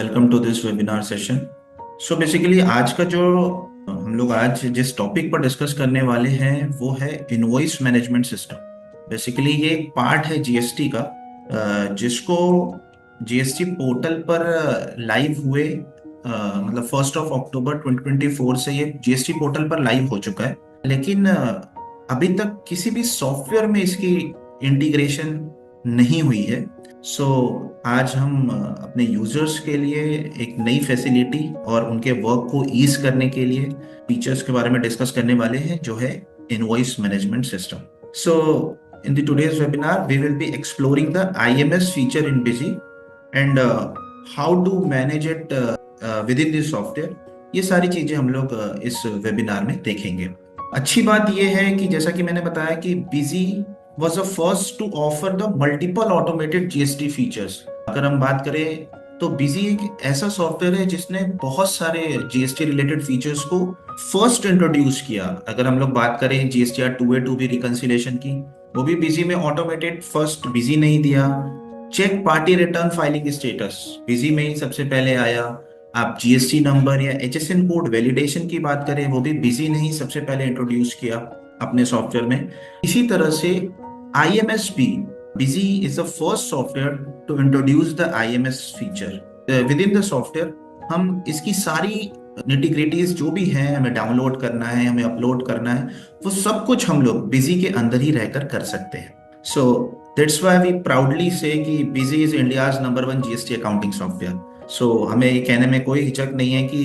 Welcome to this webinar session. So basically आज का जो हम लोग आज जिस टॉपिक पर डिस्कस करने वाले हैं वो है इनवॉइस मैनेजमेंट सिस्टम। बेसिकली ये एक पार्ट है जीएसटी का, जिसको जीएसटी पोर्टल पर लाइव हुए मतलब 1 अक्टूबर 2024 से ये जीएसटी पोर्टल पर लाइव हो चुका है। लेकिन अभी तक किसी भी सॉफ्टवेयर में इसकी इंटीग्रेशन नहीं हुई है। सो आज हम अपने यूजर्स के लिए एक नई फैसिलिटी और उनके वर्क को ईज करने के लिए फीचर्स के बारे में डिस्कस करने वाले हैं, जो है invoice management system. So in the today's webinar we will be exploring the IMS feature in Busy and how to manage it with in this software. ये सारी चीजें हम लोग इस वेबिनार में देखेंगे। अच्छी बात यह है कि जैसा कि मैंने बताया कि busy was the first to offer the multiple automated GST features। अगर हम बात करें तो बिजी एक ऐसा सॉफ्टवेयर है जिसने बहुत सारे जीएसटी रिलेटेड फीचर्स को फर्स्ट इंट्रोड्यूस किया। अगर हम लोग बात करें जीएसटीआर 2A 2B रिकंसिलेशन की, वो भी बिजी में ऑटोमेटेड फर्स्ट बिजी नहीं दिया। Check party return filing status Busy में ही सबसे पहले आया। आप जीएसटी नंबर या एचएसएन कोड वैलिडेशन की बात करें, वो भी बिजी ने ही सबसे पहले इंट्रोड्यूस किया अपने सॉफ्टवेयर में। इसी तरह से IMSP, Busy is the first software to introduce the IMS feature. Within the software, हम इसकी सारी निटिग्रिटीज जो भी हैं, हमें डाउनलोड करना है, हमें अपलोड करना है, वो सब कुछ हम लोग बिजी के अंदर ही रहकर कर सकते हैं। So that's why we proudly say कि Busy is India's number 1 GST accounting software. So हमें ये कहने में कोई हिचक नहीं है कि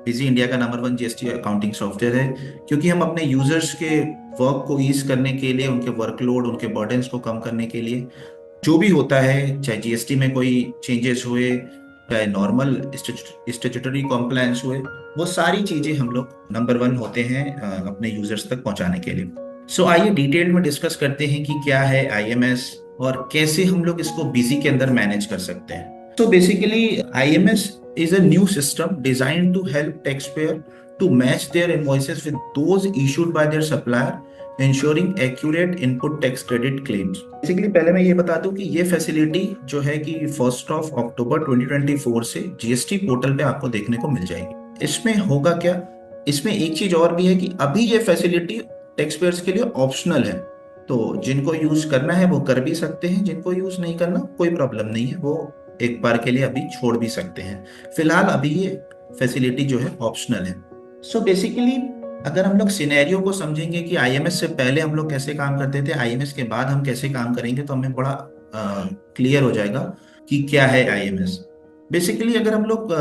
बिजी इंडिया का नंबर 1 जीएसटी अकाउंटिंग सॉफ्टवेयर है, क्योंकि हम अपने यूजर्स के वर्क को ईज करने के लिए, उनके वर्कलोड, उनके बर्डन्स को कम करने के लिए जो भी होता है, चाहे जीएसटी में कोई चेंजेस हुए, चाहे नॉर्मल स्टैट्यूटरी कॉम्प्लायंस हुए, वो सारी चीजें हम लोग नंबर 1 होते हैं अपने यूजर्स तक पहुंचाने के लिए। सो आइए डिटेल में डिस्कस करते हैं कि क्या है आईएमएस और कैसे हम लोग इसको बिजी के अंदर मैनेज कर सकते हैं। So basically, IMS is a new system designed to help taxpayer to match their invoices with those issued by their supplier, ensuring accurate input tax credit claims. Basically, पहले मैं ये बता दूं कि ये फैसिलिटी जो है कि 1 अक्टूबर 2024 से जीएसटी पोर्टल पे आपको देखने को मिल जाएगी। इसमें होगा क्या? इसमें एक चीज और भी है कि अभी ये फैसिलिटी टैक्सपेयर्स के लिए ऑप्शनल है, तो जिनको यूज करना है वो कर भी सकते हैं, जिनको यूज नहीं करना कोई प्रॉब्लम नहीं है, वो एक बार के लिए अभी छोड़ भी सकते हैं। फिलहाल अभी ये फैसिलिटी जो है ऑप्शनल है। सो बेसिकली अगर हम लोग सिनेरियो को समझेंगे कि आईएमएस से पहले हम लोग कैसे काम करते थे, आईएमएस के बाद हम कैसे काम करेंगे, तो हमें बड़ा क्लियर हो जाएगा कि क्या है आईएमएस। बेसिकली अगर हम लोग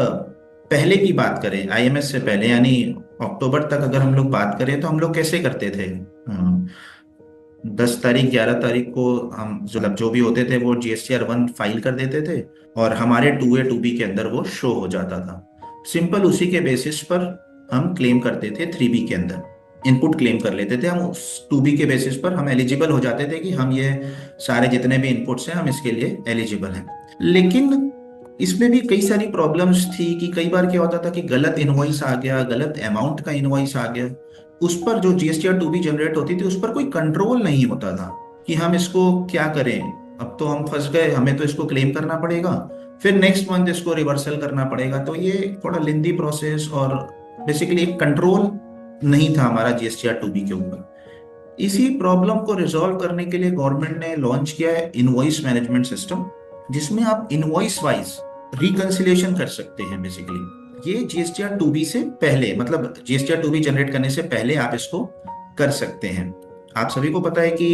पहले की बात करें, आईएमएस से पहले यानी अक्टूबर तक अगर हम लोग बात करें, तो हम लोग कैसे करते थे। 10 तारीख 11 तारीख को हम मतलब जो भी होते थे वो जीएसटीआर 1 फाइल कर देते थे और हमारे 2A 2B के अंदर वो शो हो जाता था। सिंपल उसी के बेसिस पर हम क्लेम करते थे, 3B के अंदर इनपुट क्लेम कर लेते थे। हम उस 2B के बेसिस पर हम एलिजिबल हो जाते थे कि हम ये सारे जितने भी इनपुट्स हैं हम इसके लिए एलिजिबल हैं। लेकिन इसमें भी कई सारी प्रॉब्लम्स थी कि कई बार क्या होता था कि गलत इनवॉइस आ गया, गलत अमाउंट का इनवॉइस आ गया, उस पर जो जीएसटीआर 2B जनरेट होती थी उस पर कोई कंट्रोल नहीं होता था कि हम इसको क्या करें। अब तो हम फंस गए, हमें तो इसको क्लेम करना पड़ेगा, फिर नेक्स्ट मंथ इसको रिवर्सल करना पड़ेगा। तो ये थोड़ा लेंदी प्रोसेस और बेसिकली एक कंट्रोल नहीं था हमारा जीएसटीआर 2B के ऊपर। इसी प्रॉब्लम को रिजॉल्व करने के लिए गवर्नमेंट ने लॉन्च किया है इनवॉइस मैनेजमेंट सिस्टम, जिसमें आप इनवॉइस वाइज रिकंसिलिएशन कर सकते हैं। बेसिकली ये जीएसटीआर 2B से पहले, मतलब जीएसटीआर 2B जनरेट करने से पहले आप इसको कर सकते हैं। आप सभी को पता है कि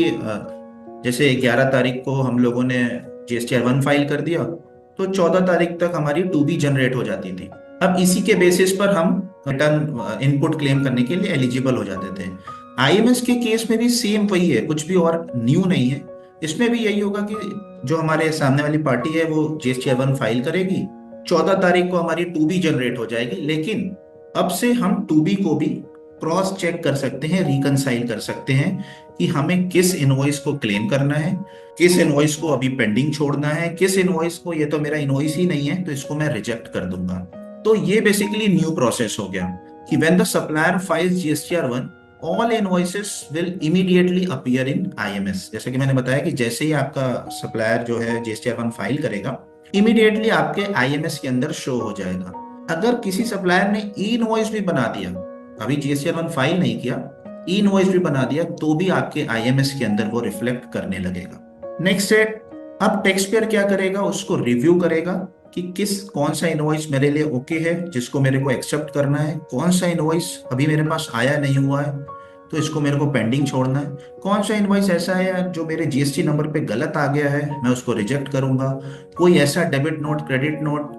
जैसे 11 तारीख को हम लोगों ने जीएसटीआर 1 फाइल कर दिया, तो 14 तारीख तक हमारी 2B जनरेट हो जाती थी। अब इसी के बेसिस पर हम रिटर्न इनपुट क्लेम करने के लिए एलिजिबल हो जाते थे। आईएमएस के केस में भी सेम वही है, कुछ भी और न्यू नहीं है। इसमें भी यही होगा कि जो हमारे सामने वाली पार्टी है वो जीएसटीआर 1 फाइल करेगी, 14 तारीख को हमारी 2B जनरेट हो जाएगी। लेकिन अब से हम 2B को भी क्रॉस चेक कर सकते हैं, रिकंसाइल कर सकते हैं कि हमें किस इनवॉइस को क्लेम करना है, किस इनवॉइस को अभी पेंडिंग छोड़ना है, किस इनवॉइस को ये तो मेरा इनवॉइस ही नहीं है तो इसको मैं रिजेक्ट कर दूंगा। तो ये बेसिकली न्यू प्रोसेस हो गया कि when the supplier files GSTR 1, all invoices will immediately appear in IMS. जैसे कि मैंने बताया कि जैसे ही आपका सप्लायर जो है जीएसटीआर 1 फाइल करेगा, इमीडिएटली आपके आईएमएस के अंदर शो हो जाएगा। अगर किसी सप्लायर ने ई इनवॉइस भी बना दिया, अभी जीएसटी-1 फाइल नहीं किया, ई इनवॉइस भी बना दिया, तो भी आपके आईएमएस के अंदर वो रिफ्लेक्ट करने लगेगा। नेक्स्ट है, अब टैक्स पेयर क्या करेगा, उसको रिव्यू करेगा कि कौन सा इनवॉइस मेरे लिए ओके है, जिसको मेरे को एक्सेप्ट करना है, कौन सा इनवॉइस अभी मेरे पास आया नहीं हुआ है तो इसको मेरे को पेंडिंग छोड़ना है, कौन सा इनवॉइस ऐसा है जो मेरे जीएसटी नंबर पे गलत आ गया है, मैं उसको रिजेक्ट करूंगा, कोई ऐसा डेबिट नोट, क्रेडिट नोट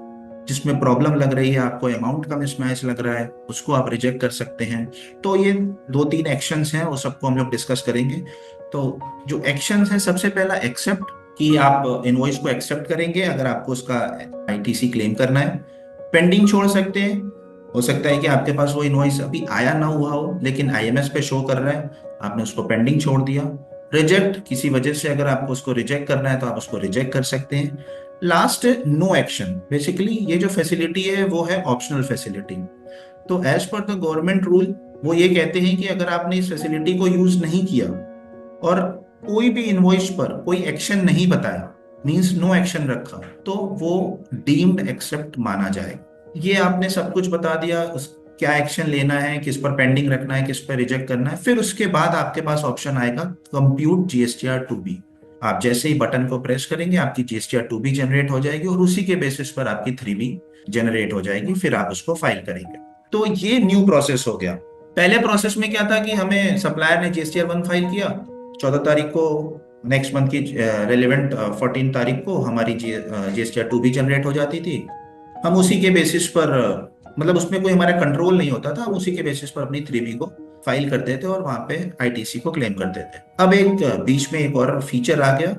जिसमें प्रॉब्लम लग रही है, आपको अमाउंट का मिसमैच लग रहा है, उसको आप रिजेक्ट कर सकते हैं। तो ये 2-3 एक्शंस हैं, वो सबको हम लोग डिस्कस करेंगे। तो जो एक्शंस हैं, सबसे पहला एक्सेप्ट, कि आप इनवॉइस को एक्सेप्ट करेंगे अगर आपको उसका आईटीसी क्लेम करना है। पेंडिंग छोड़ सकते हैं, हो सकता है कि आपके पास वो इनवॉइस अभी आया ना हुआ हो लेकिन आईएमएस पे शो कर रहा है, आपने उसको पेंडिंग छोड़ दिया। रिजेक्ट, किसी वजह से अगर आपको उसको रिजेक्ट करना है तो आप उसको रिजेक्ट कर सकते हैं। Last, no action. बेसिकली ये जो फैसिलिटी है वो है ऑप्शनल फैसिलिटी। तो as per the government rule वो ये कहते हैं कि अगर आपने इस फैसिलिटी को यूज नहीं किया और कोई भी इनवॉइस पर कोई एक्शन नहीं बताया, मींस नो एक्शन रखा, तो वो डीम्ड एक्सेप्ट माना जाएगा। ये आपने सब कुछ बता दिया, क्या एक्शन लेना है, किस पर पेंडिंग रखना है, किस पर रिजेक्ट करना है। फिर उसके बाद आपके पास ऑप्शन आएगा कंप्यूट जीएसटीआर 2B। आप जैसे ही बटन को प्रेस करेंगे आपकी जीएसटीआर 2B जनरेट हो जाएगी और उसी के बेसिस पर आपकी 3B जनरेट हो जाएगी, फिर आप उसको फाइल करेंगे। तो ये न्यू प्रोसेस हो गया। पहले प्रोसेस में क्या था कि हमें सप्लायर ने जीएसटीआर 1 फाइल किया 14 तारीख को, नेक्स्ट मंथ की रेलिवेंट 14 तारीख को हमारी जीएसटीआर 2B जनरेट हो जाती थी। हम उसी के बेसिस पर मतलब उसमें कोई हमारा कंट्रोल नहीं होता था, हम उसी के बेसिस पर अपनी 3B को फाइल करते थे और वहां पे आईटीसी को क्लेम करते थे। अब एक बीच में एक और फीचर आ गया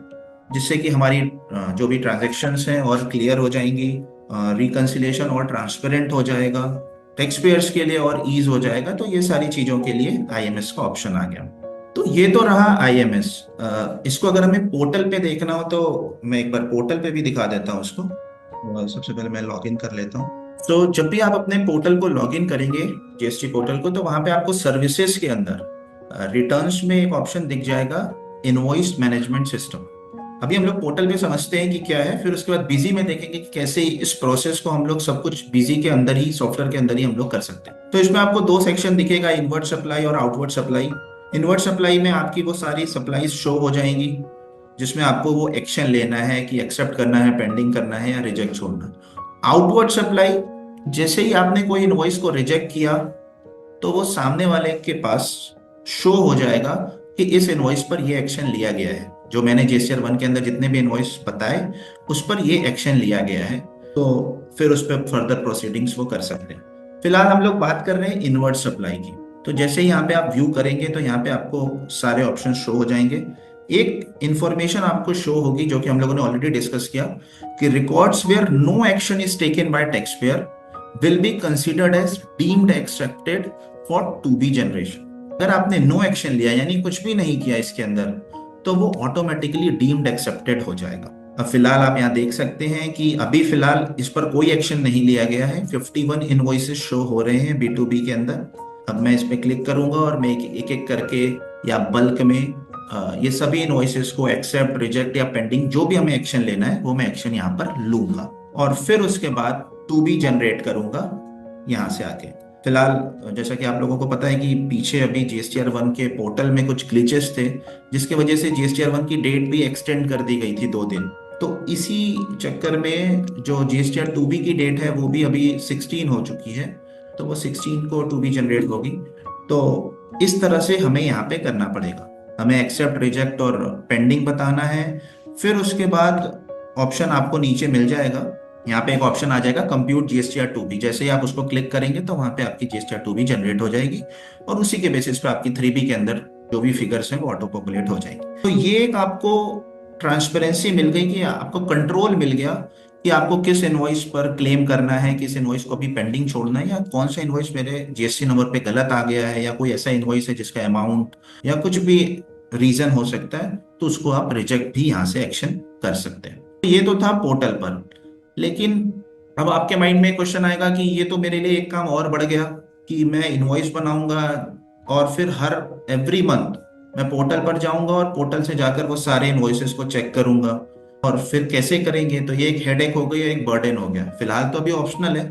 जिससे कि हमारी जो भी ट्रांजेक्शन्स हैं और क्लियर हो जाएंगी, रिकंसिलिएशन और ट्रांसपेरेंट हो जाएगा, टैक्स पेयर्स के लिए और ईज हो जाएगा। तो ये सारी चीजों के लिए आईएमएस का ऑप्शन आ गया। तो ये तो रहा आईएमएस। इसको अगर हमें पोर्टल पे देखना हो तो मैं एक बार पोर्टल पे भी दिखा देता हूँ उसको। सबसे पहले मैं लॉगिन कर लेता हूँ। तो जब भी आप अपने पोर्टल को लॉगिन करेंगे, जीएसटी पोर्टल को, तो वहां पे आपको सर्विसेज के अंदर रिटर्न्स में एक ऑप्शन दिख जाएगा, इनवॉइस मैनेजमेंट सिस्टम। अभी हम लोग पोर्टल पे समझते हैं कि क्या है, फिर उसके बाद बिजी में देखेंगे कि कैसे इस प्रोसेस को हम लोग सब कुछ बिजी के अंदर ही, सॉफ्टवेयर के अंदर ही हम लोग कर सकते हैं। तो इसमें आपको 2 सेक्शन दिखेगा, इनवर्ट सप्लाई और आउटवर्ड सप्लाई। इनवर्ट सप्लाई में आपकी वो सारी सप्लाईज शो हो जाएंगी जिसमें आपको वो एक्शन लेना है कि एक्सेप्ट करना है, पेंडिंग करना है या रिजेक्ट छोड़ना। आउटवर्ड सप्लाई, जैसे ही आपने कोई इनवॉइस को रिजेक्ट किया तो वो सामने वाले के पास शो हो जाएगा कि इस इनवॉइस पर ये एक्शन लिया गया है, जो मैंने जीएसटीआर 1 के अंदर जितने भी इनवॉइस बताए उस पर ये एक्शन लिया गया है। तो फिर उस पर फर्दर प्रोसीडिंग्स वो कर सकते हैं। फिलहाल हम लोग बात कर रहे हैं इनवर्ट सप्लाई की। तो जैसे ही यहाँ पे आप व्यू करेंगे तो यहाँ पे आपको सारे ऑप्शन शो हो जाएंगे। एक इंफॉर्मेशन आपको शो होगी जो कि हम लोगों ने ऑलरेडी डिस्कस किया कि records where no action is taken by tax payer will be considered as deemed accepted for 2B generation. अगर आपने नो एक्शन लिया यानी कुछ भी नहीं किया इसके अंदर, तो वो ऑटोमेटिकली डीम्ड एक्सेप्टेड हो जाएगा। अब फिलहाल आप यहाँ देख सकते हैं कि अभी फिलहाल इस पर कोई एक्शन नहीं लिया गया है। 51 इनवॉइसेस शो हो रहे हैं B2B के अंदर। अब मैं इस पर क्लिक करूंगा और मैं एक एक करके या बल्क में ये सभी इनवॉइसेस को एक्सेप्ट, रिजेक्ट या पेंडिंग जो भी हमें एक्शन लेना है वो मैं एक्शन यहाँ पर लूंगा और फिर उसके बाद 2B जनरेट करूंगा यहाँ से आके। फिलहाल जैसा कि आप लोगों को पता है कि पीछे अभी जीएसटीआर 1 के पोर्टल में कुछ ग्लिचेस थे जिसकी वजह से जीएसटीआर 1 की डेट भी एक्सटेंड कर दी गई थी 2 दिन। तो इसी चक्कर में जो जीएसटीआर 2B की डेट है वो भी अभी 16 हो चुकी है, तो वो 16 को 2B जनरेट होगी। तो इस तरह से हमें यहाँ पे करना पड़ेगा, हमें एक्सेप्ट, रिजेक्ट और पेंडिंग बताना है। फिर उसके बाद ऑप्शन आपको नीचे मिल जाएगा, यहाँ पे एक ऑप्शन आ जाएगा कंप्यूट जीएसटीआर 2B। जैसे ही आप उसको क्लिक करेंगे तो वहां पे आपकी जीएसटीआर 2B जनरेट हो जाएगी और उसी के बेसिस पे आपकी 3B के अंदर जो भी फिगर्स हैं वो ऑटो पॉपुलेट हो जाएंगे। तो ये एक आपको ट्रांसपेरेंसी मिल गई कि आपको कंट्रोल मिल गया कि आपको किस इनवॉइस पर क्लेम करना है, किस इनवॉइस को भी पेंडिंग छोड़ना है, या कौन सा इनवॉइस मेरे जीएसटी नंबर पे गलत आ गया है, या कोई ऐसा इनवॉइस है जिसका अमाउंट या कुछ भी रीजन हो सकता है तो उसको आप रिजेक्ट भी यहाँ से एक्शन कर सकते हैं। ये तो था पोर्टल पर। लेकिन अब आपके माइंड में क्वेश्चन आएगा कि ये तो मेरे लिए एक काम और बढ़ गया कि मैं इनवॉइस बनाऊंगा और फिर हर एवरी मंथ मैं पोर्टल पर जाऊंगा और पोर्टल से जाकर वो सारे इनवॉइसेस को चेक करूंगा। और फिर कैसे करेंगे, तो ये एक हेडेक हो गई और एक बर्डन हो गया। फिलहाल तो अभी ऑप्शनल है,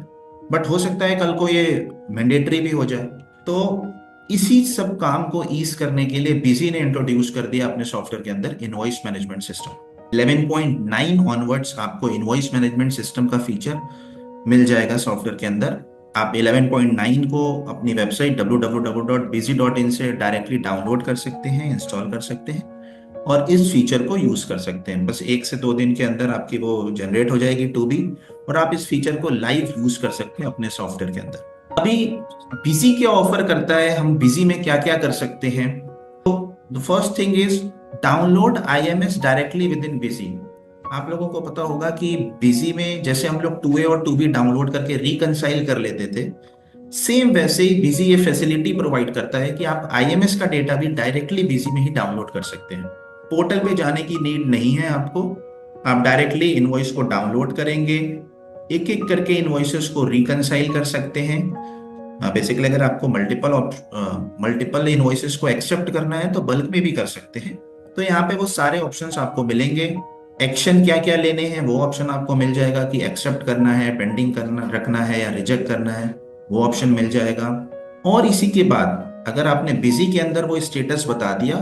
बट हो सकता है कल को ये मैंडेटरी भी हो जाए। तो इसी सब काम को ईज करने के लिए बिजी ने इंट्रोड्यूस कर दिया अपने सॉफ्टवेयर के अंदर इनवॉइस मैनेजमेंट सिस्टम। 11.9 ऑनवर्ड्स आपको इनवॉइस मैनेजमेंट सिस्टम का फीचर मिल जाएगा सॉफ्टवेयर के अंदर। आप 11.9 को अपनी वेबसाइट www.busy.in से डायरेक्टली डाउनलोड कर सकते हैं, इंस्टॉल कर सकते हैं और इस फीचर को यूज कर सकते हैं। बस 1 से 2 दिन के अंदर आपकी वो जनरेट हो जाएगी टू बी, और आप इस फीचर को लाइव यूज कर सकते हैं अपने सॉफ्टवेयर के अंदर। अभी बिजी क्या ऑफर करता है, हम बिजी में क्या क्या कर सकते हैं। तो the first thing is download IMS directly with in busy. आप लोगों को पता होगा कि बिजी में जैसे हम लोग 2A और 2B डाउनलोड करके रिकंसाइल कर लेते थे, सेम वैसे ही बिजी ये फैसिलिटी प्रोवाइड करता है कि आप आईएमएस का डेटा भी डायरेक्टली बिजी में ही डाउनलोड कर सकते हैं। पोर्टल पे जाने की नीड नहीं है आपको। आप डायरेक्टली इनवॉइस को डाउनलोड करेंगे, एक एक करके इनवॉइसेस को रिकंसाइल कर सकते हैं। बेसिकली अगर आपको मल्टीपल इनवॉइसेस को एक्सेप्ट करना है तो बल्क में भी कर सकते हैं। तो यहाँ पे वो सारे ऑप्शंस आपको मिलेंगे। एक्शन क्या क्या लेने हैं वो ऑप्शन आपको मिल जाएगा कि एक्सेप्ट करना है, पेंडिंग करना रखना है या रिजेक्ट करना है, वो ऑप्शन मिल जाएगा। और इसी के बाद अगर आपने बिजी के अंदर वो स्टेटस बता दिया,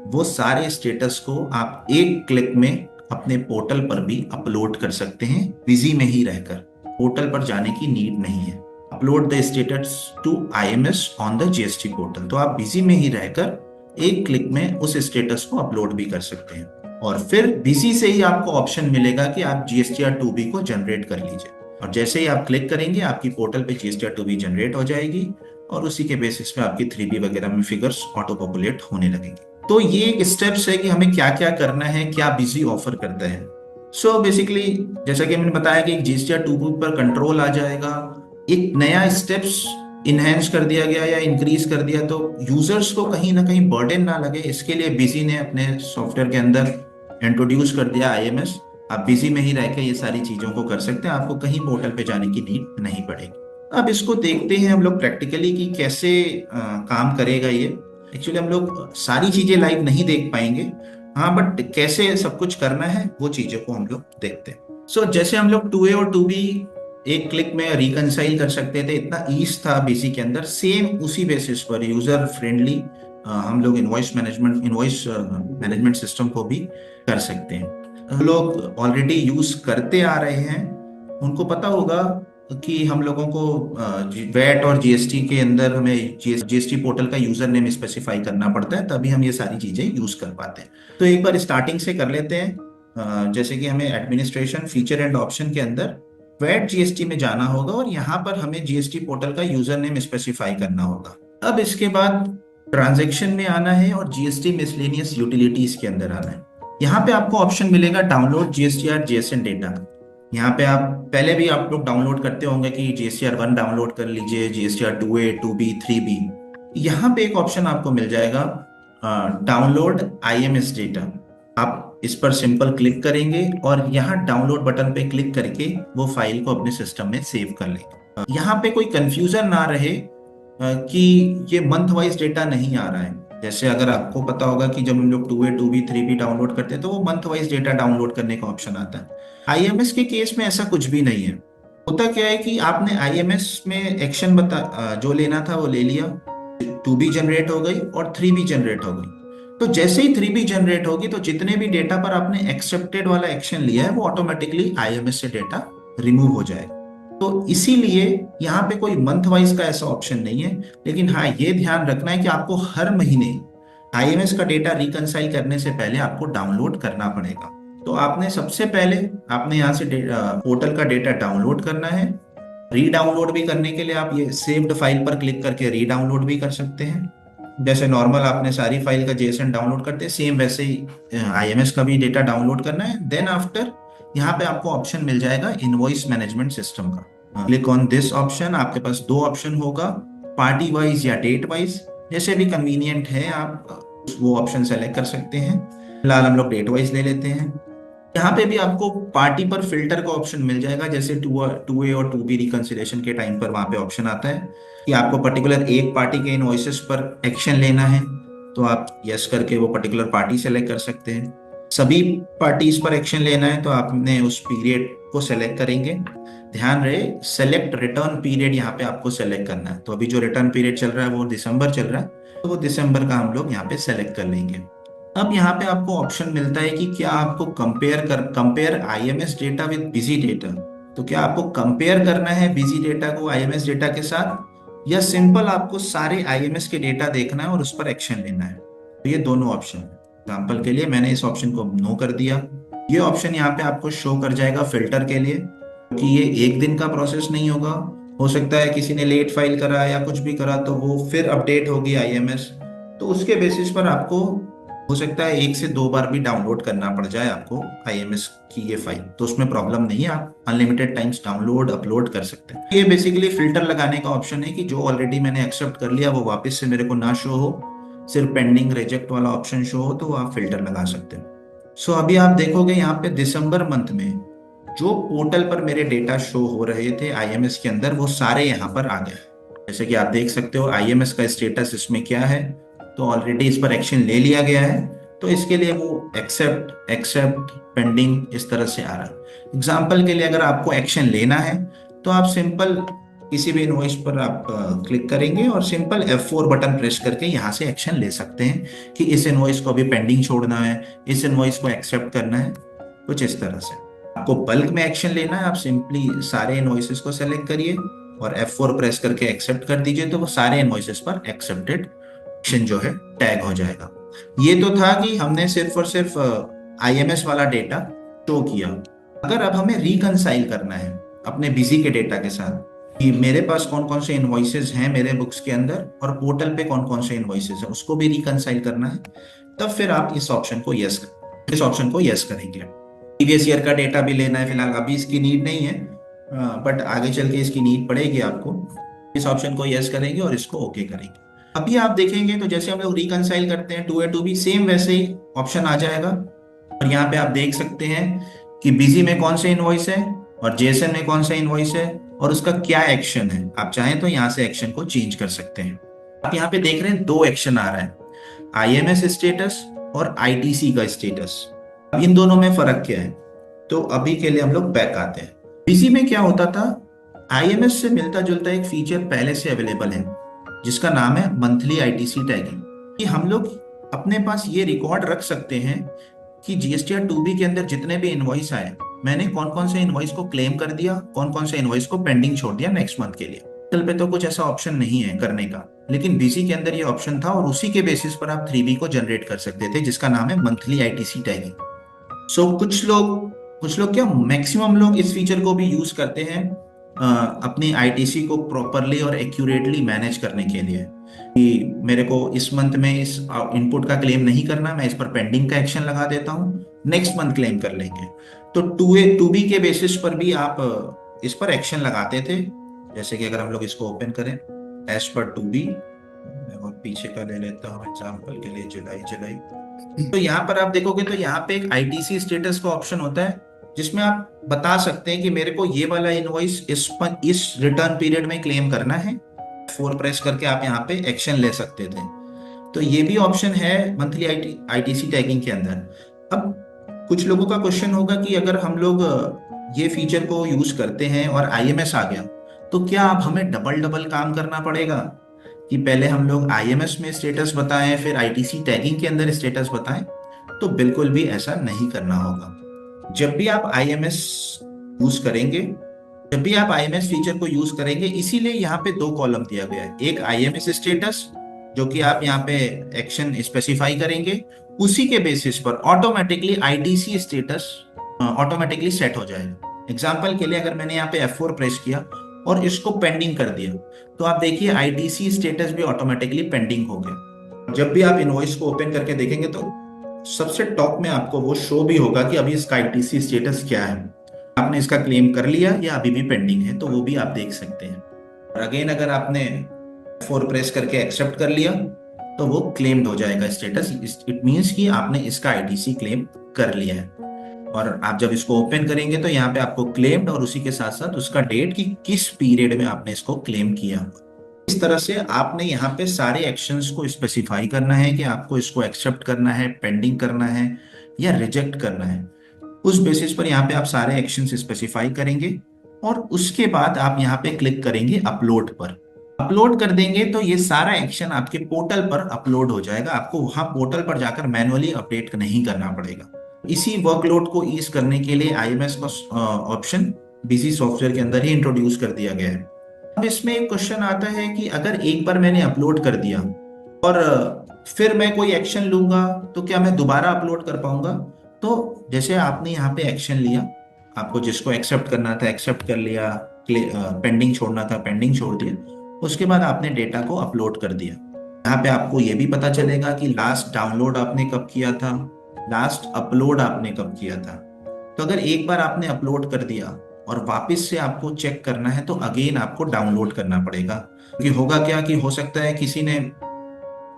वो सारे स्टेटस को आप एक क्लिक में अपने पोर्टल पर भी अपलोड कर सकते हैं, बिजी में ही रहकर। पोर्टल पर जाने की नीड नहीं है। Upload the status to IMS on the GST portal. तो आप बिजी में ही रहकर एक क्लिक में उस स्टेटस को अपलोड भी कर सकते हैं। और फिर बिजी से ही आपको ऑप्शन मिलेगा कि आप जीएसटीआर 2B को जनरेट कर लीजिए, और जैसे ही आप क्लिक करेंगे आपकी पोर्टल पे जीएसटीआर 2B जनरेट हो जाएगी और उसी के बेसिस पे आपकी 3B वगैरह में फिगर्स ऑटो पॉपुलेट होने लगेंगे। तो ये एक स्टेप्स है कि हमें क्या क्या करना है, क्या बिजी ऑफर करता है। सो बेसिकली जैसा कि मैंने बताया कि जीएसटीआर 2B पर कंट्रोल आ जाएगा, एक नया स्टेप्स इनहेंस कर दिया गया या इंक्रीज कर दिया, तो यूजर्स को कहीं ना कहीं बर्डन ना लगे, इसके लिए बिजी ने अपने सॉफ्टवेयर के अंदर इंट्रोड्यूस कर दिया आईएमएस। आप बिजी में ही रह के ये सारी चीजों को कर सकते हैं, आपको कहीं पोर्टल पे जाने की नीड नहीं पड़ेगी। अब इसको देखते हैं हम लोग प्रैक्टिकली कि कैसे काम करेगा ये। एक्चुअली हम लोग सारी चीजें लाइव नहीं देख पाएंगे, हाँ, बट कैसे सब कुछ करना है वो चीजों को हम लोग देखते हैं। सो जैसे हम लोग 2A और 2B एक क्लिक में रिकंसाइल कर सकते थे, इतना ईज था बिजी के अंदर, सेम उसी बेसिस पर यूजर फ्रेंडली हम लोग इनवॉइस मैनेजमेंट सिस्टम को भी कर सकते हैं। लोग ऑलरेडी यूज करते आ रहे हैं, उनको पता होगा कि हम लोगों को वैट और जीएसटी के अंदर हमें जीएसटी पोर्टल का यूजर नेम स्पेसिफाई करना पड़ता है, तभी हम ये सारी चीजें यूज कर पाते हैं। तो एक बार स्टार्टिंग से कर लेते हैं। जैसे कि हमें एडमिनिस्ट्रेशन फीचर एंड ऑप्शन के अंदर वैट जीएसटी में जाना होगा और यहाँ पर हमें जीएसटी पोर्टल का यूजर नेम स्पेसिफाई करना होगा। अब इसके बाद ट्रांजैक्शन में आना है और जीएसटी मिसलेनियस यूटिलिटीज के अंदर आना है। यहाँ पे आपको ऑप्शन मिलेगा डाउनलोड जीएसटीआर जेएसएन डेटा। यहाँ पे आप पहले भी आप लोग डाउनलोड करते होंगे कि जीएसटीआर 1 डाउनलोड कर लीजिए, जीएसटीआर 2A 2B 3B। यहाँ पे एक ऑप्शन आपको मिल जाएगा डाउनलोड आईएमएस डेटा। आप इस पर सिंपल क्लिक करेंगे और यहाँ डाउनलोड बटन पे क्लिक करके वो फाइल को अपने सिस्टम में सेव कर लेंगे। यहाँ पे कोई कंफ्यूजन ना रहे कि ये मंथ वाइज डेटा नहीं आ रहा है। जैसे अगर आपको पता होगा कि जब हम लोग 2A 2B 3B डाउनलोड करते हैं तो वो मंथ वाइज डेटा डाउनलोड करने का ऑप्शन आता है। आईएमएस के केस में ऐसा कुछ भी नहीं है। होता क्या है कि आपने आईएमएस में एक्शन जो लेना था वो ले लिया, 2B जनरेट हो गई और 3B जनरेट हो गई। तो जैसे ही 3B जनरेट होगी तो जितने भी डेटा पर आपने एक्सेप्टेड वाला एक्शन लिया है वो ऑटोमेटिकली आईएमएस से डेटा रिमूव हो जाएगा। तो इसीलिए यहाँ पे कोई मंथ वाइज का ऐसा ऑप्शन नहीं है। लेकिन हाँ, ये ध्यान रखना है कि आपको हर महीने आईएमएस का डेटा रिकंसाइल करने से पहले आपको डाउनलोड करना पड़ेगा। तो आपने सबसे पहले यहाँ से पोर्टल का डेटा डाउनलोड करना है। रीडाउनलोड भी करने के लिए आप ये सेव्ड फाइल पर क्लिक करके रीडाउनलोड भी कर सकते हैं। जैसे नॉर्मल आपने सारी फाइल का जेएसएन डाउनलोड करते हैं, सेम वैसे ही आईएमएस का भी डेटा डाउनलोड करना है। देन आफ्टर यहाँ पे आपको ऑप्शन मिल जाएगा इनवॉइस मैनेजमेंट सिस्टम का। Click on this option. आपके पास 2 ऑप्शन होगा, पार्टी वाइज या डेट वाइज, जैसे भी कन्वीनियंट है आप वो ऑप्शन सेलेक्ट कर सकते हैं। फिलहाल हम लोग डेट वाइज ले लेते हैं। यहाँ पे भी आपको पार्टी पर फिल्टर का ऑप्शन मिल जाएगा, जैसे 2A और 2B रिकंसिलिएशन के टाइम पर वहां पे ऑप्शन आता है कि आपको पर्टिकुलर एक पार्टी के इनवॉइसेस पर एक्शन लेना है, तो आप यस करके वो पर्टिकुलर पार्टी सेलेक्ट कर सकते हैं। सभी पार्टीज पर एक्शन लेना है तो आपने उस पीरियड को सेलेक्ट करेंगे। ध्यान रहे, सेलेक्ट रिटर्न पीरियड यहाँ पे आपको सेलेक्ट करना है। तो अभी जो रिटर्न पीरियड चल रहा है वो दिसंबर चल रहा है, तो वो दिसंबर का हम लोग यहाँ पे सेलेक्ट कर लेंगे। अब यहाँ पे आपको ऑप्शन मिलता है कि क्या आपको compare IMS data with busy data. तो क्या आपको कंपेयर करना है बिजी डेटा को आईएमएस डेटा के साथ, या सिंपल आपको सारे आईएमएस के डेटा देखना है और उस पर एक्शन लेना है। तो ये दोनों ऑप्शन है। एग्जाम्पल के लिए मैंने इस ऑप्शन को नो कर दिया। ये ऑप्शन यहाँ पे आपको शो कर जाएगा फिल्टर के लिए, क्योंकि ये एक दिन का प्रोसेस नहीं होगा। हो सकता है किसी ने लेट फाइल करा या कुछ भी करा तो वो फिर अपडेट होगी आईएमएस, तो उसके बेसिस पर आपको हो सकता है 1 से 2 बार भी डाउनलोड करना पड़ जाए आपको आईएमएस की ये फाइल। तो उसमें प्रॉब्लम नहीं है, आप अनलिमिटेड टाइम्स डाउनलोड अपलोड कर सकते हैं। ये बेसिकली फिल्टर लगाने का ऑप्शन है कि जो ऑलरेडी मैंने एक्सेप्ट कर लिया वो वापस से मेरे को ना शो हो, सिर्फ पेंडिंग रिजेक्ट वाला ऑप्शन शो हो, तो आप फिल्टर लगा सकते हैं। सो अभी आप देखोगे यहाँ पे दिसंबर मंथ में जो पोर्टल पर मेरे डेटा शो हो रहे थे आईएमएस के अंदर, वो सारे यहाँ पर आ गए। जैसे कि आप देख सकते हो आईएमएस का स्टेटस इसमें क्या है, तो ऑलरेडी इस पर एक्शन ले लिया गया है। तो इसके लिए वो एक्सेप्ट एक्सेप्ट पेंडिंग इस तरह से आ रहा है। एग्जाम्पल के लिए अगर आपको एक्शन लेना है तो आप सिंपल किसी भी इनवॉइस पर आप क्लिक करेंगे और सिंपल F4 बटन प्रेस करके यहाँ से एक्शन ले सकते हैं कि इस इनवॉइस को अभी पेंडिंग छोड़ना है, इस इनवॉइस को एक्सेप्ट करना है, कुछ इस तरह से। आपको बल्क में एक्शन लेना है, आप सिंपली सारे इनवॉइसेस को सेलेक्ट करिए और F4 प्रेस करके एक्सेप्ट कर दीजिए, तो वो सारे इनवॉइसेस पर एक्सेप्टेड एक्शन जो है टैग हो जाएगा। ये तो था कि हमने सिर्फ और सिर्फ आईएमएस वाला डेटा शो किया। अगर अब हमें रिकंसाइल करना है अपने बिजी के डेटा के साथ कि मेरे पास कौन कौन से इनवॉइसेस हैं मेरे बुक्स के अंदर और पोर्टल पे कौन कौन से इनवॉइसेस हैं, उसको भी रिकंसाइल करना है, तब फिर आप इस ऑप्शन को यस करेंगे। प्रीवियस ईयर का डेटा भी लेना है, फिलहाल अभी इसकी नीड नहीं है, बट आगे चल के इसकी नीड पड़ेगी आपको। इस ऑप्शन को यस करेंगे और इसको ओके करेंगे। अभी आप देखेंगे तो जैसे हम लोग रिकंसाइल करते हैं 2A to B, सेम वैसे ही ऑप्शन आ जाएगा। और यहाँ पे आप देख सकते हैं कि बिजी में कौन से इनवॉइस है और जेसन में कौन सा इनवॉइस है और उसका क्या एक्शन है। आप चाहें तो यहाँ से एक्शन को चेंज कर सकते हैं। आप यहाँ पे देख रहे हैं 2 एक्शन आ रहा है, आईएमएस स्टेटस और आईटीसी का स्टेटस। अब इन दोनों में फर्क क्या है, तो अभी के लिए हम लोग बैक आते हैं। बिजी में क्या होता था, आईएमएस से मिलता जुलता एक फीचर पहले से अवेलेबल है जिसका नाम है मंथली आईटीसी टैगिंग। कि हम लोग अपने पास ये रिकॉर्ड रख सकते हैं कि जीएसटीआर 2B के अंदर जितने भी इनवॉइस आए, मैंने कौन कौन से इनवॉइस को क्लेम कर दिया, कौन कौन से इनवॉइस को पेंडिंग छोड़ दिया नेक्स्ट मंथ के लिए। कल पे तो कुछ ऐसा ऑप्शन नहीं है करने का, लेकिन बीसी के अंदर ये ऑप्शन था और उसी के बेसिस पर आप 3B को जनरेट कर सकते थे जिसका नाम है मंथली आईटीसी टैगिंग। सो कुछ लोग क्या, मैक्सिमम लोग इस फीचर को भी यूज करते हैं अपनी आईटीसी को प्रॉपरली और एक्यूरेटली मैनेज करने के लिए, कि मेरे को इस मंथ में इस इनपुट का क्लेम नहीं करना, मैं इस पर पेंडिंग का एक्शन लगा देता हूँ, नेक्स्ट मंथ क्लेम कर लेंगे। तो 2B के बेसिस पर भी आप इस पर एक्शन लगाते थे। जैसे कि अगर हम लोग इसको ओपन करें एज पर 2B, और पीछे का ले लेता हूँ एग्जाम्पल के लिए जुलाई। तो यहाँ पर आप देखोगे तो यहाँ पे एक आईटीसी स्टेटस का ऑप्शन होता है जिसमें आप बता सकते हैं कि मेरे को ये वाला इनवॉइस इस रिटर्न पीरियड में क्लेम करना है। 4 प्रेस करके आप यहाँ पे एक्शन ले सकते थे। तो ये भी ऑप्शन है मंथली आईटीसी टैगिंग के अंदर। अब कुछ लोगों का क्वेश्चन होगा कि अगर हम लोग ये फीचर को यूज करते हैं और आईएमएस आ गया तो क्या अब हमें डबल काम करना पड़ेगा कि पहले हम लोग आईएमएस में स्टेटस बताएं फिर आईटीसी टैगिंग के अंदर स्टेटस बताएं? तो बिल्कुल भी ऐसा नहीं करना होगा। जब भी आप आईएमएस यूज करेंगे, जब भी आप आईएमएस फीचर को यूज करेंगे, इसीलिए यहाँ पे 2 कॉलम दिया गया है। एक आईएमएस स्टेटस जो कि आप यहाँ पे एक्शन स्पेसिफाई करेंगे, उसी के बेसिस पर automatically ITC status automatically set हो जाएगा। एग्जाम्पल के लिए अगर मैंने यहाँ पे F4 प्रेस किया और इसको पेंडिंग कर दिया, तो आप देखिए आईटीसी स्टेटस भी ऑटोमेटिकली पेंडिंग हो गया। जब भी आप इनवॉइस को ओपन करके देखेंगे तो सबसे टॉप में आपको वो शो भी होगा कि अभी इसका आईटीसी स्टेटस क्या है, आपने इसका क्लेम कर लिया या अभी भी पेंडिंग है, तो वो भी आप देख सकते हैं। और अगेन अगर आपने 4 प्रेस करके एक्सेप्ट कर लिया तो वो क्लेम्ड हो जाएगा स्टेटस। इट मींस कि आपने इसका आईटीसी क्लेम कर लिया है। और आप जब इसको ओपन करेंगे तो यहाँ पे आपको क्लेम्ड और उसी के साथ साथ उसका डेट कि किस पीरियड में आपने इसको क्लेम किया। इस तरह से आपने यहाँ पे सारे एक्शंस को स्पेसिफाई करना है कि आपको इसको एक्सेप्ट करना है, पेंडिंग करना है, या रिजेक्ट करना है। उस बेसिस पर यहाँ पे आप सारे एक्शन स्पेसिफाई करेंगे और उसके बाद आप यहाँ पे क्लिक करेंगे अपलोड पर। अपलोड कर देंगे तो ये सारा एक्शन आपके पोर्टल पर अपलोड हो जाएगा, आपको वहां पोर्टल पर जाकर मैनुअली अपडेट नहीं करना पड़ेगा। इसी वर्कलोड को ईज करने के लिए आईएमएस का ऑप्शन बिजी सॉफ्टवेयर के अंदर ही इंट्रोड्यूस कर दिया गया है। अब इसमें एक क्वेश्चन आता है कि अगर एक बार मैंने अपलोड कर दिया और फिर मैं कोई एक्शन लूंगा तो क्या मैं दोबारा अपलोड कर पाऊंगा? तो जैसे आपने यहाँ पे एक्शन लिया, आपको जिसको एक्सेप्ट करना था एक्सेप्ट कर लिया, पेंडिंग छोड़ना था पेंडिंग छोड़ दिया, उसके बाद आपने डेटा को अपलोड कर दिया। यहाँ पे आपको ये भी पता चलेगा कि लास्ट डाउनलोड आपने कब किया था, लास्ट अपलोड आपने कब किया था। तो अगर एक बार आपने अपलोड कर दिया और वापस से आपको चेक करना है तो अगेन आपको डाउनलोड करना पड़ेगा। क्योंकि होगा क्या कि हो सकता है किसी ने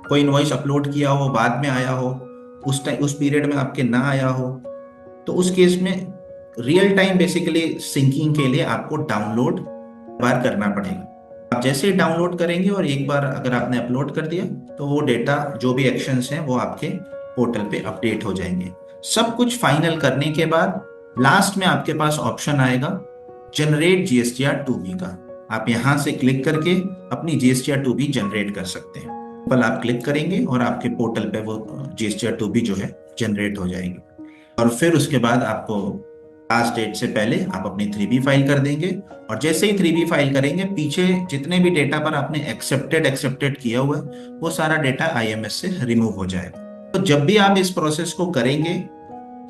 कोई इनवॉइस अपलोड किया हो, बाद में आया हो, उस टाइम उस पीरियड में आपके ना आया हो, तो उस केस में रियल टाइम बेसिकली सिंकिंग के लिए आपको डाउनलोड बार करना पड़ेगा। आप जैसे ही डाउनलोड करेंगे और एक बार अगर आपने अपलोड कर दिया तो वो डेटा जो भी एक्शंस हैं वो आपके पोर्टल पे अपडेट हो जाएंगे। सब कुछ फाइनल करने के बाद लास्ट में आपके पास ऑप्शन आएगा जनरेट जीएसटीआर 2B का। आप यहां से क्लिक करके अपनी जीएसटीआर 2B जनरेट कर सकते हैं। पल आप क्लिक करेंगे और आपके पोर्टल पे वो जीएसटीआर 2B जो है जनरेट हो जाएगी। और फिर उसके बाद आपको लास्ट डेट से पहले आप अपनी 3B फाइल कर देंगे और जैसे ही 3B फाइल करेंगे पीछे जितने भी डेटा पर आपने एक्सेप्टेड किया हुआ है वो सारा डेटा आईएमएस से रिमूव हो जाएगा। तो जब भी आप इस प्रोसेस को करेंगे,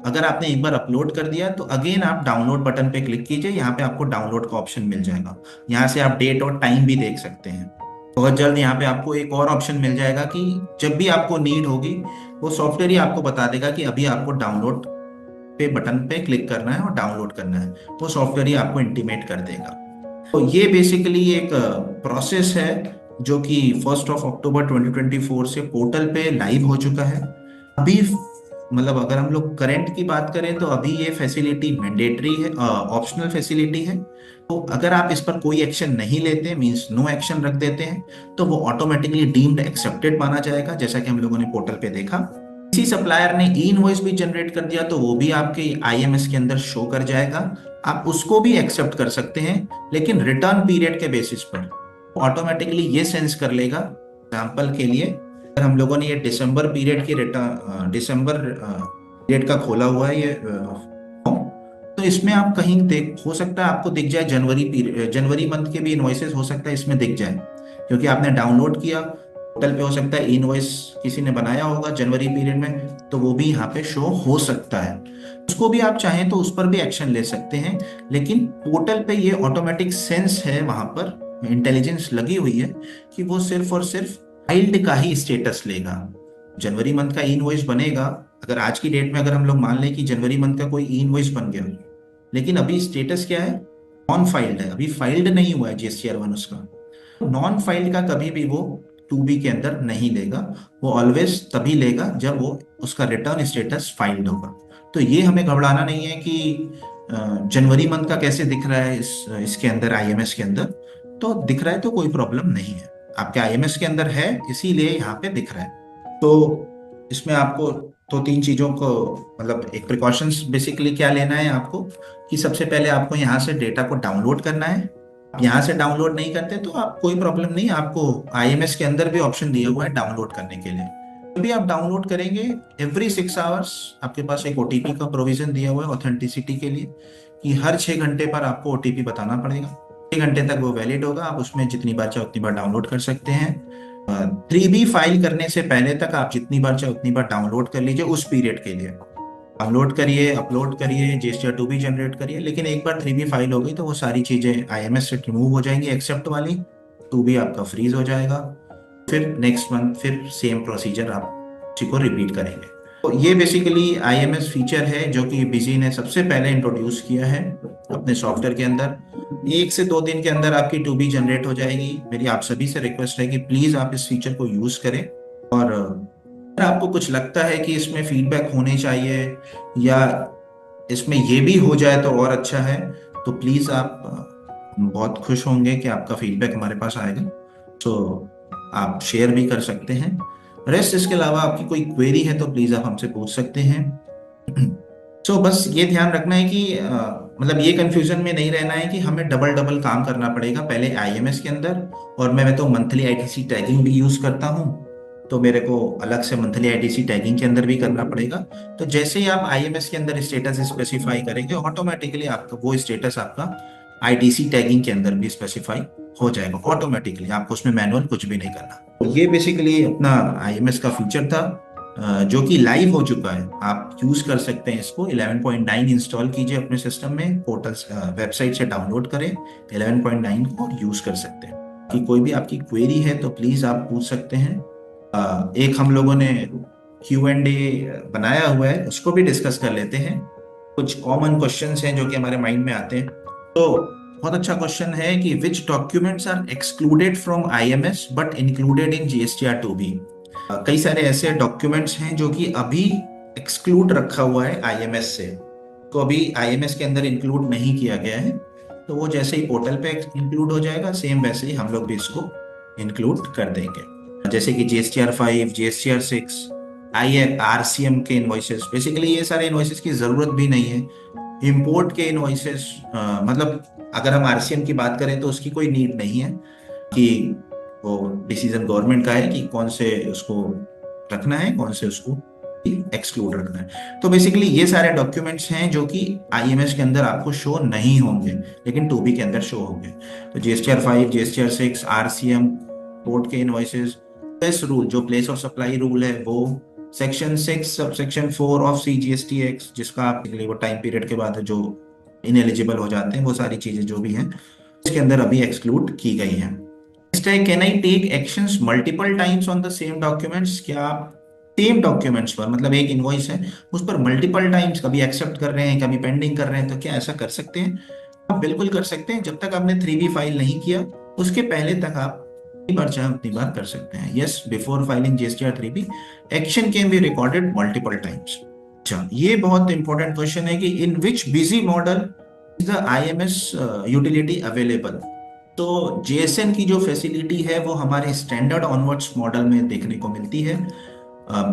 अगर आपने एक बार अपलोड कर दिया तो अगेन आप डाउनलोड बटन पे क्लिक कीजिए, यहाँ पे आपको डाउनलोड का ऑप्शन मिल जाएगा। यहाँ से आप डेट और टाइम भी देख सकते हैं। बहुत जल्द यहाँ पे आपको एक और ऑप्शन मिल जाएगा कि जब भी आपको नीड होगी वो सॉफ्टवेयर ही आपको बता देगा कि अभी आपको डाउनलोड पे बटन पे क्लिक करना है और डाउनलोड करना है, वो सॉफ्टवेयर ही आपको इंटीमेट कर देगा। तो ये बेसिकली एक प्रोसेस है जो कि 1 अक्टूबर 2024 से पोर्टल पे लाइव हो चुका है। अभी मतलब अगर हम लोग करंट की बात करें तो अभी ये फैसिलिटी मैंडेटरी है, ऑप्शनल फैसिलिटी है। तो अगर आप इस पर कोई एक्शन नहीं लेते, मींस नो एक्शन रख देते हैं, तो वो ऑटोमेटिकली डीम्ड एक्सेप्टेड माना जाएगा, जैसा कि हम लोगों ने पोर्टल पे देखा। किसी सप्लायर ने ई इनवॉइस भी जनरेट कर दिया तो वो भी आपके आईएमएस के अंदर शो कर जाएगा, आप उसको भी एक्सेप्ट कर सकते हैं, लेकिन रिटर्न पीरियड के बेसिस पर ऑटोमेटिकली ये सेंस कर लेगा। एग्जाम्पल के लिए अगर हम लोगों ने ये दिसंबर पीरियड की दिसंबर पीरियड का खोला हुआ है ये तो इसमें आप कहीं देख, हो सकता है आपको दिख जाए जनवरी मंथ के भी इनवॉइसेस हो सकता है इसमें दिख जाए, क्योंकि आपने डाउनलोड किया पोर्टल पे, हो सकता है इनवॉइस किसी ने बनाया होगा जनवरी पीरियड में, तो वो भी यहाँ पे शो हो सकता है। उसको भी आप चाहें तो उस पर भी एक्शन ले सकते हैं, लेकिन पोर्टल पे ये ऑटोमेटिक सेंस है, वहां पर इंटेलिजेंस लगी हुई है कि वो सिर्फ और सिर्फ फाइल्ड का ही स्टेटस लेगा। जनवरी मंथ का इनवॉइस बनेगा, अगर आज की डेट में अगर हम लोग मान लें कि जनवरी मंथ का कोई इनवॉइस बन गया, लेकिन अभी स्टेटस क्या है, नॉन फाइल्ड है, अभी फाइल्ड नहीं हुआ है जीएसटीआर 1 उसका। नॉन फाइल्ड का कभी भी वो 2B के अंदर नहीं लेगा, वो ऑलवेज तभी लेगा जब वो उसका रिटर्न स्टेटस फाइल्ड होगा। तो ये हमें घबराना नहीं है कि जनवरी मंथ का कैसे दिख रहा है इसके अंदर आईएमएस के अंदर, तो दिख रहा है तो कोई प्रॉब्लम नहीं है, आपके आईएमएस के अंदर है इसीलिए यहाँ पे दिख रहा है। तो इसमें आपको तो 3 चीजों को मतलब एक प्रिकॉशंस बेसिकली क्या लेना है आपको कि सबसे पहले आपको यहाँ से डेटा को डाउनलोड करना है। आप यहाँ से डाउनलोड नहीं करते तो आप कोई प्रॉब्लम नहीं, आपको आईएमएस के अंदर भी ऑप्शन दिया हुआ है डाउनलोड करने के लिए। जब भी आप डाउनलोड करेंगे एवरी 6 आवर्स आपके पास एक ओटीपी का प्रोविजन दिया हुआ है ऑथेंटिसिटी के लिए, कि हर 6 घंटे पर आपको ओटीपी बताना पड़ेगा। 6 घंटे तक वो वैलिड होगा, आप उसमें जितनी बार चाहे उतनी बार डाउनलोड कर सकते हैं। 3B फाइल करने से पहले तक आप जितनी बार चाहे उतनी बार डाउनलोड कर लीजिए उस पीरियड के लिए। डाउनलोड करिए, अपलोड करिए, जीएसटीआर 2B जनरेट करिए, लेकिन एक बार 3B फाइल हो गई तो वो सारी चीजें आईएमएस से रिमूव हो जाएंगी एक्सेप्ट वाली, 2B आपका फ्रीज हो जाएगा। फिर नेक्स्ट मंथ फिर सेम प्रोसीजर आप उसी को रिपीट करेंगे। तो ये बेसिकली आईएमएस फीचर है जो कि बिजी ने सबसे पहले इंट्रोड्यूस किया है अपने सॉफ्टवेयर के अंदर। 1 से 2 दिन के अंदर आपकी 2B जनरेट हो जाएगी। मेरी आप सभी से रिक्वेस्ट है कि प्लीज आप इस फीचर को यूज करें, और अगर आपको कुछ लगता है कि इसमें फीडबैक होने चाहिए या इसमें ये भी हो जाए तो और अच्छा है, तो प्लीज आप बहुत खुश होंगे कि आपका फीडबैक हमारे पास आएगा। तो आप शेयर भी कर सकते हैं। रेस्ट इसके अलावा आपकी कोई क्वेरी है तो प्लीज आप हमसे पूछ सकते हैं। बस ये ध्यान रखना है कि मतलब ये कंफ्यूजन में नहीं रहना है कि हमें डबल डबल काम करना पड़ेगा पहले आईएमएस के अंदर। और मैं तो मंथली आईटीसी टैगिंग भी यूज करता हूँ, तो मेरे को अलग से मंथली आईटीसी टैगिंग के अंदर भी करना पड़ेगा। तो जैसे ही आप आईएमएस के अंदर स्टेटस स्पेसिफाई करेंगे, ऑटोमेटिकली आपका वो स्टेटस आपका आईटीसी टैगिंग के अंदर भी स्पेसिफाई हो जाएगा ऑटोमेटिकली। आपको उसमें मैनुअल कुछ भी नहीं करना। तो ये बेसिकली अपना आईएमएस का फीचर था, जो कि लाइव हो चुका है। आप यूज कर सकते हैं इसको। 11.9 इंस्टॉल कीजिए अपने सिस्टम में, पोर्टल वेबसाइट से डाउनलोड करें 11.9 को और यूज कर सकते हैं। कि कोई भी आपकी क्वेरी है तो प्लीज आप पूछ सकते हैं। एक हम लोगों ने Q&A बनाया हुआ है, उसको भी डिस्कस कर लेते हैं। कुछ कॉमन क्वेश्चंस हैं जो कि हमारे माइंड में आते हैं। तो बहुत अच्छा क्वेश्चन है कि which documents are excluded from IMS but included in GSTR 2B। कई सारे ऐसे डॉक्यूमेंट्स हैं जो कि अभी एक्सक्लूड रखा हुआ है आईएमएस से, तो अभी आईएमएस के अंदर इंक्लूड नहीं किया गया है। तो वो जैसे ही पोर्टल पे इंक्लूड हो जाएगा, सेम वैसे ही हम लोग भी इसको इंक्लूड कर देंगे। जैसे कि GSTR 5, GSTR 6, IRCM के इनवॉइसेस। बेसिकली ये सारे इनवॉइसेस की जरूरत भी नहीं है। इंपोर्ट के इनवॉइसेस, मतलब अगर हम आरसीएम की बात करें तो उसकी कोई नीड नहीं है, कि वो डिसीजन गवर्नमेंट का है कि कौन से उसको रखना है, कौन से उसको एक्सक्लूड रखना है। तो बेसिकली ये सारे डॉक्यूमेंट्स हैं जो कि आईएमएस के अंदर आपको शो नहीं होंगे, लेकिन 2B के अंदर शो होंगे। तो GSTR 5, GSTR 6, आरसीएम, पोर्ट के इनवॉइसेस, प्लेस रूल, जो प्लेस ऑफ सप्लाई रूल है वो, section 6 sub section 4 of CGST जिसका आप वो टाइम पीरियड के बाद जो इनएलिजिबल हो जाते हैं, वो सारी चीजें जो भी हैं इसके अंदर अभी एक्सक्लूड की गई हैं। नेक्स्ट है, can I take actions multiple times on the same documents. क्या आप सेम डॉक्यूमेंट्स पर, मतलब एक इनवॉइस है उस पर मल्टीपल टाइम्स कभी एक्सेप्ट कर रहे हैं, कभी पेंडिंग कर रहे हैं, तो क्या ऐसा कर सकते हैं? आप बिल्कुल कर सकते हैं। जब तक आपने 3B फाइल नहीं किया उसके पहले तक आप जितनी बार चाहे उतनी बार कर सकते हैं। Yes, before filing GSTR 3B action can be recorded multiple times. अच्छा, ये बहुत इंपॉर्टेंट क्वेश्चन है कि in which Busy model is the IMS utility available. तो JSN की जो फैसिलिटी है वो हमारे स्टैंडर्ड ऑनवर्ड्स मॉडल में देखने को मिलती है।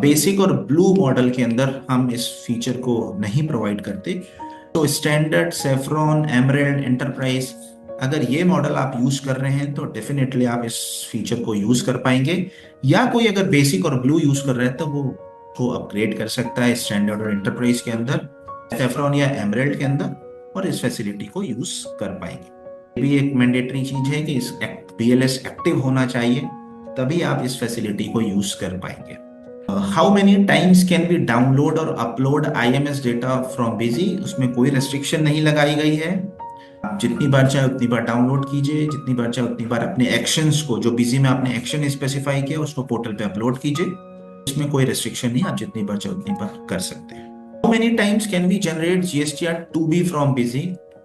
बेसिक और ब्लू मॉडल के अंदर हम इस फीचर को नहीं प्रोवाइड करते। तो स्टैंडर्ड, सेफ्रॉन, एमरेल्ड, एंटरप्राइज, अगर ये मॉडल आप यूज कर रहे हैं तो डेफिनेटली आप इस फीचर को यूज कर पाएंगे। या कोई अगर बेसिक और ब्लू यूज कर रहा है तो वो को अपग्रेड कर सकता है स्टैंडर्ड और एंटरप्राइज के अंदर, सेफ्रॉन या एमरेल्ड के अंदर, और इस फैसिलिटी को यूज कर पाएंगे। ये भी एक मैंडेटरी चीज है कि इस BLS एक्टिव होना चाहिए, तभी आप इस फैसिलिटी को यूज कर पाएंगे। How many times can be download और upload IMS data from Busy. उसमें कोई रेस्ट्रिक्शन नहीं लगाई गई है। आप जितनी बार चाहे उतनी बार डाउनलोड कीजिए, जितनी बार चाहे उतनी बार अपने एक्शंस को, जो बिजी में आपने एक्शन स्पेसिफाई किया उसको पोर्टल पे अपलोड कीजिए। इसमें कोई रेस्ट्रिक्शन नहीं, आप जितनी बार चाहे उतनी बार कर सकते हैं। How many times can B generate GSTR 2B from busy.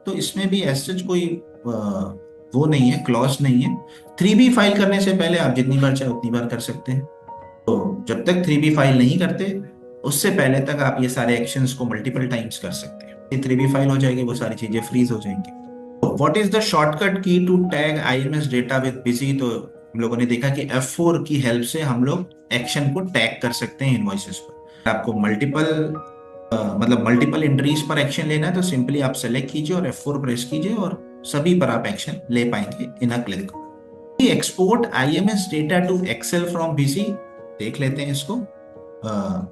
तो इसमें भी ऐसे कोई वो नहीं है, क्लॉज नहीं है। 3B फाइल करने से पहले आप जितनी बार चाहे उतनी बार कर सकते हैं। तो जब तक 3B फाइल नहीं करते उससे पहले तक आप ये सारे एक्शंस को मल्टीपल टाइम्स कर सकते हैं। ये 3B फाइल हो जाएगी, वो सारी चीजें फ्रीज हो जाएंगी। What is the shortcut key to tag IMS data with Busy. तो हम लोगों ने देखा कि F4 की हेल्प से हम लोग एक्शन को टैग कर सकते हैं इनवॉइसेस पर। आपको मतलब मल्टीपल एंट्रीज पर एक्शन लेना है तो सिंपली आप सेलेक्ट कीजिए और F4 प्रेस कीजिए और सभी पर आप एक्शन ले पाएंगे in a click. Export IMS data to Excel from Busy, देख लेते हैं इसको।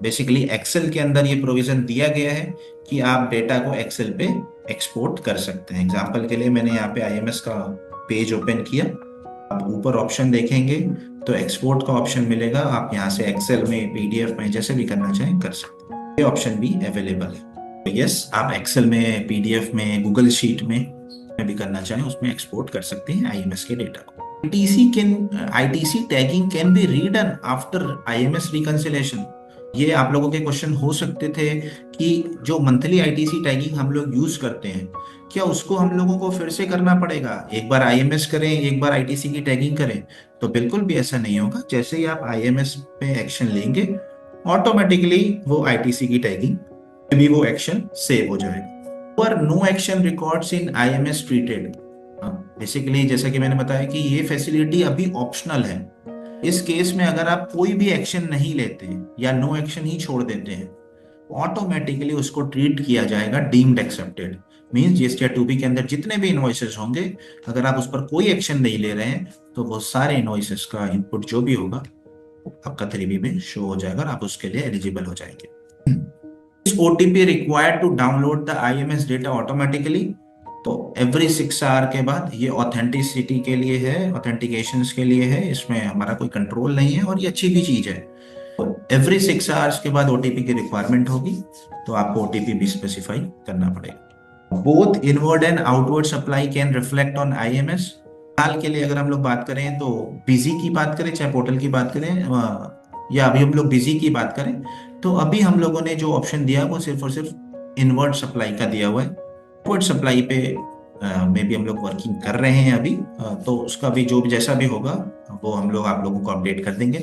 बेसिकली एक्सेल के अंदर ये प्रोविजन दिया गया है कि आप डेटा को एक्सेल पे एक्सपोर्ट कर सकते हैं। एग्जांपल के लिए मैंने यहाँ पे IMS का पेज ओपन किया। आप ऊपर ऑप्शन देखेंगे तो एक्सपोर्ट का ऑप्शन मिलेगा। आप यहाँ से एक्सेल में, PDF में, जैसे भी करना चाहें कर सकते हैं। ये ऑप्शन भी अवेलेबल है। तो यस, आप एक्सेल में, PDF में, गूगल शीट में भी करना चाहें उसमें एक्सपोर्ट कर सकते हैं IMS के डेटा को। ITC tagging can be redone after IMS reconciliation। ये आप लोगों के क्वेश्चन हो सकते थे कि जो मंथली ITC टैगिंग हम लोग यूज करते हैं, क्या उसको हम लोगों को फिर से करना पड़ेगा? एक बार IMS करें, एक बार ITC की टैगिंग करें? तो बिल्कुल भी ऐसा नहीं होगा। जैसे ही आप IMS पे एक्शन लेंगे ऑटोमेटिकली वो ITC की टैगिंग भी वो एक्शन सेव हो जाएगा। पर no action records in IMS treated. Basically जैसा कि मैंने बताया कि ये फैसिलिटी अभी ऑप्शनल है। इस केस में अगर आप कोई भी एक्शन नहीं लेते या नो एक्शन ही छोड़ देते हैं ऑटोमेटिकली उसको ट्रीट किया जाएगा deemed accepted. Means GST 2B के अंदर जितने भी इनवॉइसेस होंगे, अगर आप उस पर कोई एक्शन नहीं ले रहे हैं तो वो सारे इनवॉइसेस का इनपुट जो भी होगा आपका 3B में शो हो जाएगा और आप उसके लिए एलिजिबल हो जाएंगे। इस OTP required to download the IMS data automatically. तो एवरी 6 आवर के बाद, ये ऑथेंटिसिटी के लिए है, ऑथेंटिकेशन के लिए है, इसमें हमारा कोई कंट्रोल नहीं है और ये अच्छी भी चीज है। एवरी 6 आवर्स के बाद ओटीपी की रिक्वायरमेंट होगी, तो आपको ओटीपी भी स्पेसिफाई करना पड़ेगा। Both inward and outward supply can reflect on IMS. हाल के लिए अगर हम लोग बात करें तो बिजी की बात करें, चाहे पोर्टल की बात करें, या अभी हम लोग बिजी की बात करें, तो अभी हम लोगों ने जो ऑप्शन दिया वो सिर्फ और सिर्फ इनवर्ड सप्लाई का दिया हुआ है। आउटवर्ड सप्लाई पे में भी हम लोग वर्किंग कर रहे हैं अभी, तो उसका भी जो भी जैसा भी होगा वो हम लोग आप लोगों को अपडेट कर देंगे।